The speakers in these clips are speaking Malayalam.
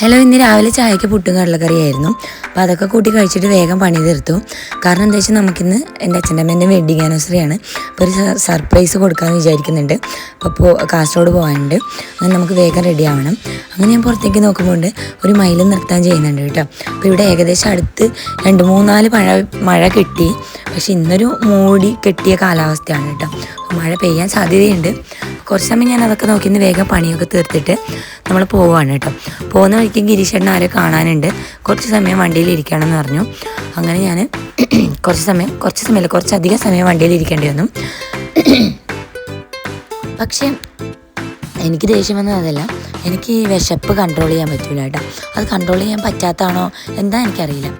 ഹലോ, ഇന്ന് രാവിലെ ചായക്ക് പുട്ടും കടലക്കറിയായിരുന്നു. അപ്പോൾ അതൊക്കെ കൂട്ടി കഴിച്ചിട്ട് വേഗം പണി തീർത്തു. കാരണം എന്താ വെച്ചാൽ നമുക്കിന്ന് എൻ്റെ അച്ഛൻ്റെ അമ്മേൻ്റെ വെഡ്ഡിങ് ആനിവേഴ്സറിയാണ്. അപ്പോൾ ഒരു സർപ്രൈസ് കൊടുക്കാമെന്ന് വിചാരിക്കുന്നുണ്ട്. അപ്പോൾ കാസർഗോഡ് പോകാനുണ്ട്. അങ്ങനെ നമുക്ക് വേഗം റെഡി ആവണം. അങ്ങനെ ഞാൻ പുറത്തേക്ക് നോക്കുമ്പോൾ ഒരു മയിൽ നിർത്താൻ ചെയ്യുന്നുണ്ട് കേട്ടോ. അപ്പോൾ ഇവിടെ ഏകദേശം അടുത്ത് 2-3-4 മഴ കിട്ടി. പക്ഷെ ഇന്നൊരു മൂടി കെട്ടിയ കാലാവസ്ഥയാണ് കേട്ടോ. മഴ പെയ്യാൻ സാധ്യതയുണ്ട്. കുറച്ച് സമയം ഞാൻ അതൊക്കെ നോക്കി ഇന്ന് വേഗം പണിയൊക്കെ തീർത്തിട്ട് നമ്മൾ പോവുകയാണ് കേട്ടോ. പോകുന്ന വഴിക്ക് ഗിരീഷേട്ടൻ ആരെ കാണാനുണ്ട്, കുറച്ച് സമയം വണ്ടിയിൽ ഇരിക്കണമെന്ന് പറഞ്ഞു. അങ്ങനെ ഞാൻ കുറച്ചധികം സമയം വണ്ടിയിൽ ഇരിക്കേണ്ടി വന്നു. പക്ഷേ എനിക്ക് ദേഷ്യം വന്നത് അതല്ല, എനിക്ക് വിശപ്പ് കൺട്രോൾ ചെയ്യാൻ പറ്റില്ല കേട്ടോ. അത് കൺട്രോൾ ചെയ്യാൻ പറ്റാത്തതാണോ എന്താ എനിക്കറിയില്ല.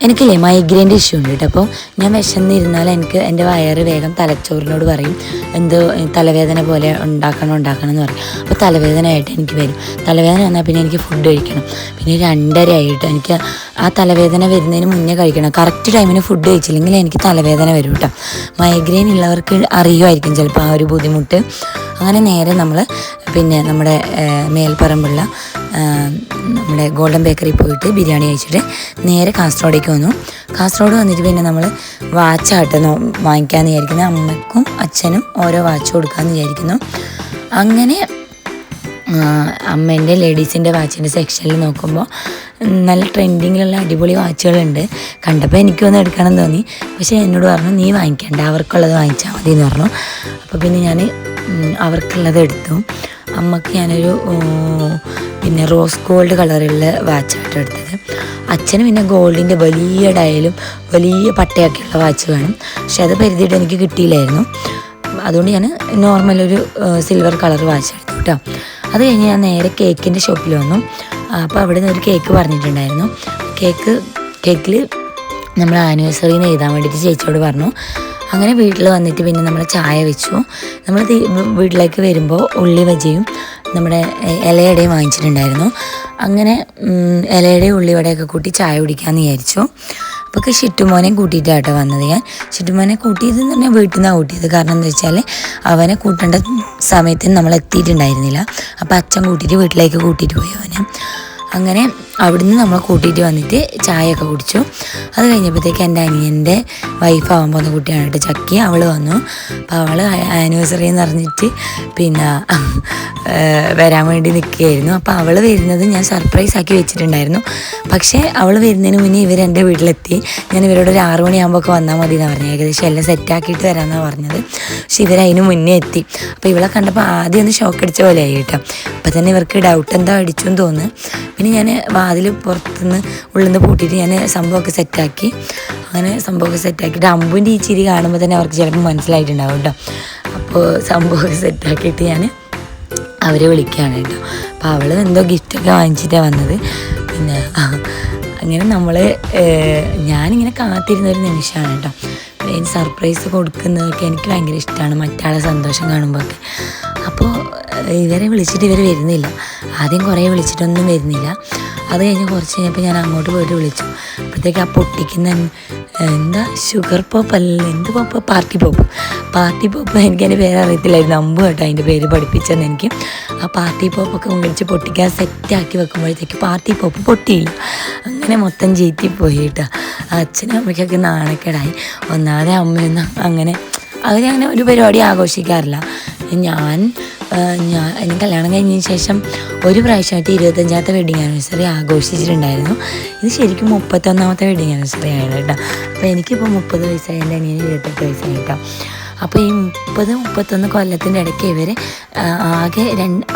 എനിക്കില്ലേ മൈഗ്രെയിൻ്റെ ഇഷ്യൂ ഉണ്ട് കേട്ടോ. അപ്പോൾ ഞാൻ വിശന്നിരുന്നാൽ എനിക്ക് എൻ്റെ വയറ് വേഗം തലച്ചോറിനോട് പറയും എന്തോ തലവേദന പോലെ ഉണ്ടാക്കണം എന്ന് പറയും. അപ്പോൾ തലവേദനയായിട്ട് എനിക്ക് വരും. തലവേദന വന്നാൽ പിന്നെ എനിക്ക് ഫുഡ് കഴിക്കണം. പിന്നെ 2:30 ആയിട്ട് എനിക്ക് ആ തലവേദന വരുന്നതിന് മുന്നേ കഴിക്കണം. കറക്റ്റ് ടൈമിന് ഫുഡ് കഴിച്ചില്ലെങ്കിൽ എനിക്ക് തലവേദന വരും കേട്ടോ. മൈഗ്രെയിൻ ഉള്ളവർക്ക് അറിയുമായിരിക്കും ചിലപ്പോൾ ആ ഒരു ബുദ്ധിമുട്ട്. അങ്ങനെ നേരെ നമ്മൾ പിന്നെ നമ്മുടെ മേൽപ്പറമ്പുള്ള നമ്മുടെ ഗോൾഡൻ ബേക്കറി പോയിട്ട് ബിരിയാണി കഴിച്ചിട്ട് നേരെ കാസർഗോഡേക്ക് വന്നു. കാസർഗോഡ് വന്നിട്ട് പിന്നെ നമ്മൾ വാച്ചായിട്ട് വാങ്ങിക്കാമെന്ന് വിചാരിക്കുന്നു. അമ്മയ്ക്കും അച്ഛനും ഓരോ വാച്ച് കൊടുക്കാമെന്ന് വിചാരിക്കുന്നു. അങ്ങനെ അമ്മേൻ്റെ ലേഡീസിൻ്റെ വാച്ചിൻ്റെ സെക്ഷനിൽ നോക്കുമ്പോൾ നല്ല ട്രെൻഡിങ്ങിലുള്ള അടിപൊളി വാച്ചുകളുണ്ട്. കണ്ടപ്പോൾ എനിക്കൊന്ന് എടുക്കണം തോന്നി. പക്ഷേ എന്നോട് പറഞ്ഞു നീ വാങ്ങിക്കണ്ട, അവർക്കുള്ളത് വാങ്ങിച്ചാൽ മതി എന്ന് പറഞ്ഞു. അപ്പോൾ പിന്നെ ഞാൻ അവർക്കുള്ളത് എടുത്തു. അമ്മക്ക് ഞാനൊരു പിന്നെ റോസ് ഗോൾഡ് കളറുള്ള വാച്ചായിട്ട് എടുത്തത്. അച്ഛന് പിന്നെ ഗോൾഡിൻ്റെ വലിയ ഡയലും വലിയ പട്ടയൊക്കെയുള്ള വാച്ച് വേണം. പക്ഷെ അത് പരിധിയിട്ട് എനിക്ക് കിട്ടിയില്ലായിരുന്നു. അതുകൊണ്ട് ഞാൻ നോർമലൊരു സിൽവർ കളർ വാച്ച് എടുത്തു കേട്ടോ. അത് കഴിഞ്ഞ് ഞാൻ നേരെ കേക്കിൻ്റെ ഷോപ്പിൽ വന്നു. അപ്പോൾ അവിടെ നിന്ന് ഒരു കേക്ക് പറഞ്ഞിട്ടുണ്ടായിരുന്നു. കേക്കിൽ നമ്മൾ ആനിവേഴ്സറിന്ന് എഴുതാൻ വേണ്ടിയിട്ട് ചേച്ചിയോട് പറഞ്ഞു. അങ്ങനെ വീട്ടിൽ വന്നിട്ട് പിന്നെ നമ്മൾ ചായ വെച്ചു. നമ്മൾ വീട്ടിലേക്ക് വരുമ്പോൾ ഉള്ളി ബജിയും നമ്മുടെ ഇലയടയും വാങ്ങിച്ചിട്ടുണ്ടായിരുന്നു. അങ്ങനെ ഇലയുടെയും ഉള്ളിവടയൊക്കെ കൂട്ടി ചായ കുടിക്കാമെന്ന് വിചാരിച്ചു. അപ്പോൾ ഷിറ്റുമോനെയും കൂട്ടിയിട്ടാട്ടോ വന്നത് ഞാൻ. ഷിറ്റുമോനെ കൂട്ടിയതെന്ന് പറഞ്ഞാൽ വീട്ടിൽ നിന്നാണ് കൂട്ടിയത്. കാരണം എന്താ വെച്ചാൽ അവനെ കൂട്ടേണ്ട സമയത്തിന് നമ്മൾ എത്തിയിട്ടുണ്ടായിരുന്നില്ല. അപ്പോൾ അച്ഛൻ കൂട്ടിയിട്ട് വീട്ടിലേക്ക് കൂട്ടിയിട്ട് പോയി അവനെ. അങ്ങനെ അവിടുന്ന് നമ്മൾ കൂട്ടിയിട്ട് വന്നിട്ട് ചായയൊക്കെ കുടിച്ചു. അത് കഴിഞ്ഞപ്പോഴത്തേക്ക് എൻ്റെ അനിയൻ്റെ വൈഫാവാൻ പോകുന്ന കുട്ടിയാണ് കേട്ടോ ചക്കി. അവൾ വന്നു. അപ്പോൾ അവൾ ആനിവേഴ്സറി എന്ന് പറഞ്ഞിട്ട് പിന്നെ വരാൻ വേണ്ടി നിൽക്കുകയായിരുന്നു. അപ്പോൾ അവൾ വരുന്നത് ഞാൻ സർപ്രൈസ് ആക്കി വെച്ചിട്ടുണ്ടായിരുന്നു. പക്ഷേ അവൾ വരുന്നതിന് മുന്നേ ഇവരെൻ്റെ വീട്ടിലെത്തി. ഞാൻ ഇവരോട് ഒരു 6 മണിയാകുമ്പോൾ വന്നാൽ മതി എന്നാണ് പറഞ്ഞത്. ഏകദേശം എല്ലാം സെറ്റാക്കിയിട്ട് വരാമെന്നാണ് പറഞ്ഞത്. പക്ഷെ ഇവരതിന് മുന്നേ എത്തി. അപ്പോൾ ഇവളെ കണ്ടപ്പോൾ ആദ്യം ഒന്ന് ഷോക്ക് അടിച്ച പോലെ ആയി കേട്ടോ. അപ്പോൾ തന്നെ ഇവർക്ക് ഡൗട്ട് എന്തോ അടിച്ചു എന്ന് തോന്നുന്നു. പിന്നെ ഞാൻ വാതിൽ പുറത്തുനിന്ന് ഉള്ളിൽ നിന്ന് പൂട്ടിയിട്ട് ഞാൻ സംഭവമൊക്കെ സെറ്റാക്കി. അങ്ങനെ സംഭവമൊക്കെ സെറ്റാക്കിയിട്ട് അമ്പുവിൻ്റെ ഈ ചിരി കാണുമ്പോൾ തന്നെ അവർക്ക് ചിലപ്പോൾ മനസ്സിലായിട്ടുണ്ടാവും കേട്ടോ. അപ്പോൾ സംഭവമൊക്കെ സെറ്റാക്കിയിട്ട് ഞാൻ അവരെ വിളിക്കുകയാണ് കേട്ടോ. അപ്പോൾ അവൾ എന്തോ ഗിഫ്റ്റൊക്കെ വാങ്ങിച്ചിട്ടാണ് വന്നത്. പിന്നെ അങ്ങനെ ഞാനിങ്ങനെ കാത്തിരുന്നൊരു നിമിഷമാണ് കേട്ടോ. സർപ്രൈസ് കൊടുക്കുന്നതൊക്കെ എനിക്ക് ഭയങ്കര ഇഷ്ടമാണ്, മറ്റാളെ സന്തോഷം കാണുമ്പോഴൊക്കെ. അപ്പോൾ ഇവരെ വിളിച്ചിട്ട് ഇവർ വരുന്നില്ല. ആദ്യം കുറേ വിളിച്ചിട്ടൊന്നും വരുന്നില്ല. അത് കഴിഞ്ഞ് കുറച്ച് കഴിഞ്ഞപ്പോൾ ഞാൻ അങ്ങോട്ട് പോയിട്ട് വിളിച്ചു. അപ്പോഴത്തേക്ക് ആ പൊട്ടിക്കുന്ന എന്താ ഷുഗർ പോപ്പ് അല്ല, എന്ത് പോപ്പ്, പാർട്ടി പോപ്പ് എനിക്ക് അതിൻ്റെ പേര് അറിയത്തില്ലായിരുന്നു. അമ്പ് കേട്ടോ അതിൻ്റെ പേര് പഠിപ്പിച്ചെന്ന് എനിക്ക്. ആ പാർട്ടി പോപ്പൊക്കെ മേടിച്ച് പൊട്ടിക്കാൻ സെറ്റാക്കി വെക്കുമ്പോഴത്തേക്ക് പാർട്ടി പോപ്പ് പൊട്ടിയില്ല. അങ്ങനെ മൊത്തം ചീറ്റിപ്പോയി കേട്ടോ. അച്ഛനും അമ്മയ്ക്കൊക്കെ നാണക്കേടായി. ഒന്നാമതെ അമ്മയൊന്നും അങ്ങനെ അവരങ്ങനെ ഒരു പരിപാടി ആഘോഷിക്കാറില്ല. എനിക്ക് കല്യാണം കഴിഞ്ഞതിന് ശേഷം ഒരു പ്രാവശ്യമായിട്ട് 25ാമത്തെ വെഡ്ഡിങ് ആനിവേഴ്സറി ആഘോഷിച്ചിട്ടുണ്ടായിരുന്നു. ഇത് ശരിക്കും 31ാമത്തെ വെഡ്ഡിങ് ആനിവേഴ്സറി ആയിരുന്നു കേട്ടോ. അപ്പോൾ എനിക്കിപ്പോൾ 30 വയസ്സായി, എൻ്റെ അനിയന് 28 വയസ്സായി കേട്ടോ. അപ്പോൾ ഈ 30-31 കൊല്ലത്തിൻ്റെ ഇടയ്ക്ക് ഇവർ ആകെ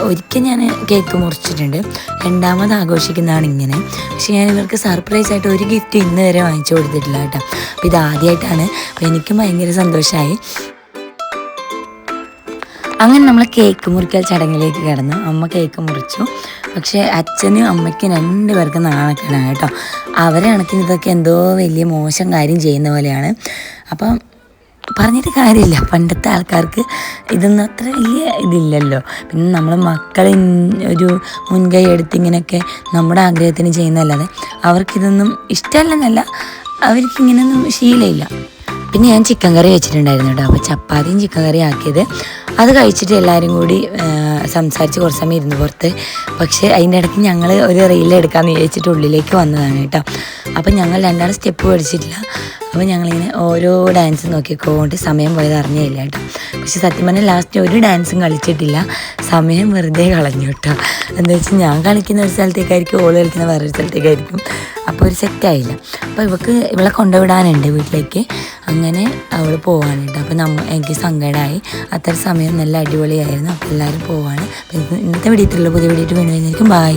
ഒരിക്കൽ ഞാൻ കേക്ക് മുറിച്ചിട്ടുണ്ട്. രണ്ടാമത് ആഘോഷിക്കുന്നതാണ് ഇങ്ങനെ. പക്ഷേ ഞാൻ ഇവർക്ക് സർപ്രൈസായിട്ട് ഒരു ഗിഫ്റ്റ് ഇന്ന് വരെ വാങ്ങിച്ചു കൊടുത്തിട്ടില്ല കേട്ടോ. അപ്പോൾ ഇതാദ്യമായിട്ടാണ്. അപ്പോൾ എനിക്കും ഭയങ്കര സന്തോഷമായി. അങ്ങനെ നമ്മൾ കേക്ക് മുറിക്കൽ ചടങ്ങിലേക്ക് കിടന്നു. അമ്മ കേക്ക് മുറിച്ചു. പക്ഷേ അച്ഛനും അമ്മയ്ക്കും 2 പേർക്കും നാണക്കേടാണ് കേട്ടോ. അവരെ കണക്കിന് ഇതൊക്കെ എന്തോ വലിയ മോശം കാര്യം ചെയ്യുന്ന പോലെയാണ്. അപ്പം പറഞ്ഞിട്ട് കാര്യമില്ല, പണ്ടത്തെ ആൾക്കാർക്ക് ഇതൊന്നും അത്ര വലിയ ഇതില്ലല്ലോ. പിന്നെ നമ്മൾ മക്കളെ ഒരു മുൻകൈ എടുത്ത് ഇങ്ങനെയൊക്കെ നമ്മുടെ ആഗ്രഹത്തിന് ചെയ്യുന്നതല്ലാതെ അവർക്കിതൊന്നും ഇഷ്ടമല്ലെന്നല്ല, അവർക്കിങ്ങനെയൊന്നും ശീലമില്ല. പിന്നെ ഞാൻ ചിക്കൻ കറി വെച്ചിട്ടുണ്ടായിരുന്നു കേട്ടോ. അപ്പോൾ ചപ്പാത്തിയും ചിക്കൻ കറി ആക്കിയത് അത് കഴിച്ചിട്ട് എല്ലാവരും കൂടി സംസാരിച്ച് കുറച്ച് സമയം ഇരുന്ന് പുറത്ത്. പക്ഷേ അതിൻ്റെ ഇടയ്ക്ക് ഞങ്ങൾ ഒരു റീലെടുക്കാമെന്ന് വിചാരിച്ചിട്ട് ഉള്ളിലേക്ക് വന്നതാണ് കേട്ടോ. അപ്പം ഞങ്ങൾ രണ്ടാളും സ്റ്റെപ്പ് പഠിച്ചിട്ടില്ല. അപ്പോൾ ഞങ്ങളിങ്ങനെ ഓരോ ഡാൻസ് നോക്കിക്കൊണ്ട് സമയം പോയത് അറിഞ്ഞില്ല കേട്ടോ. പക്ഷെ സത്യം പറഞ്ഞാൽ ലാസ്റ്റ് ഒരു ഡാൻസും കളിച്ചിട്ടില്ല, സമയം വെറുതെ കളഞ്ഞു കേട്ടോ. എന്താ വെച്ചാൽ ഞാൻ കളിക്കുന്ന ഒരു സ്ഥലത്തേക്കായിരിക്കും, ഓള് കളിക്കുന്ന വേറൊരു സ്ഥലത്തേക്കായിരിക്കും. അപ്പോൾ ഒരു സെറ്റായില്ല. അപ്പോൾ ഇവളെ കൊണ്ടുവിടാനുണ്ട് വീട്ടിലേക്ക്, അങ്ങനെ അവൾ പോവാണ് കേട്ടോ. അപ്പോൾ എനിക്ക് സങ്കടമായി. അത്ര സമയം നല്ല അടിപൊളിയായിരുന്നു. അപ്പോൾ എല്ലാവരും പോവാണ്. അപ്പോൾ ഇന്നത്തെ വീഡിയോത്തിലുള്ള പുതിയ വീഡിയോ വീണ്ടും ബൈ.